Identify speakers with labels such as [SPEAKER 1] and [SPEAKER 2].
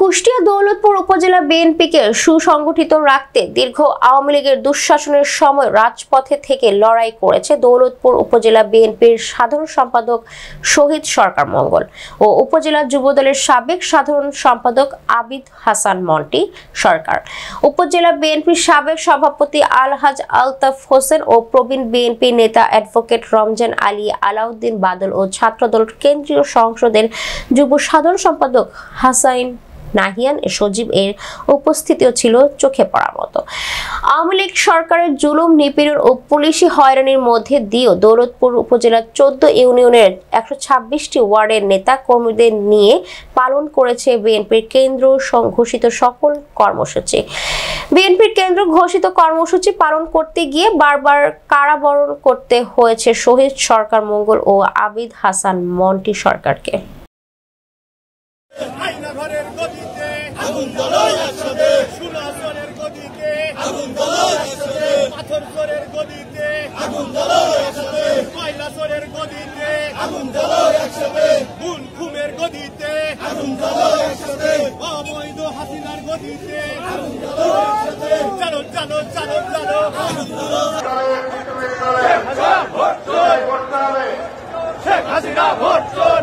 [SPEAKER 1] কুষ্টিয়া দৌলতপুর উপজেলা বিএনপিকে সুসংগঠিত রাখতে দীর্ঘ আওয়ামী লীগের দুঃশাসনের সময় রাজপথে থেকে লড়াই করেছে দৌলতপুর উপজেলা বিএনপির সাধারণ সম্পাদক শহীদ সরকার মঙ্গল ও উপজেলা যুবদলের সাবেক সাধারণ সম্পাদক আবিদ হাসান মন্টি সরকার। উপজেলা বিএনপির সাবেক সভাপতি আলহাজ আলতাফ হোসেন ও প্রবীণ বিএনপি নেতা অ্যাডভোকেট রমজান আলী আলাউদ্দিন বাদল ও ছাত্রদল কেন্দ্রীয় সংসদের যুব সাধারণ সম্পাদক হাসাইন নাহিয়ান সজীব এর উপস্থিতিও ছিল চোখে পড়ার মতো। আওয়ামী লীগ সরকারের জুলুম নিপীড়ন ও পুলিশি হয়রানির মধ্যে দিয়েও দৌলতপুর উপজেলার 14 ইউনিয়নের 126টি ওয়ার্ডের নেতা কর্মীদের নিয়ে পালন করেছে বিএনপির কেন্দ্র ঘোষিত সকল কর্মসূচি। বিএনপির কেন্দ্র ঘোষিত কর্মসূচি পালন করতে গিয়ে বারবার কারাবরণ করতে হয়েছে শহীদ সরকার মঙ্গল ও আবিদ হাসান মন্টি সরকারকে।
[SPEAKER 2] ঘরের গদিতে আগুন জ্বলো একসাথে, সোনা চোরের গদিতে আগুন জ্বলো একসাথে, পাথর চোরের গদিতে আগুন জ্বলো একসাথে, কয়লা চোরের গদিতে আগুন জ্বলো একসাথে, খুন খুমের গদিতে আগুন জ্বলো একসাথে, অবৈধ হাসিনার গদিতে আগুন জ্বলো একসাথে, চলো চলো চলো চলো আগুন জ্বলো। শেখ হাসিনা ভোট চোর।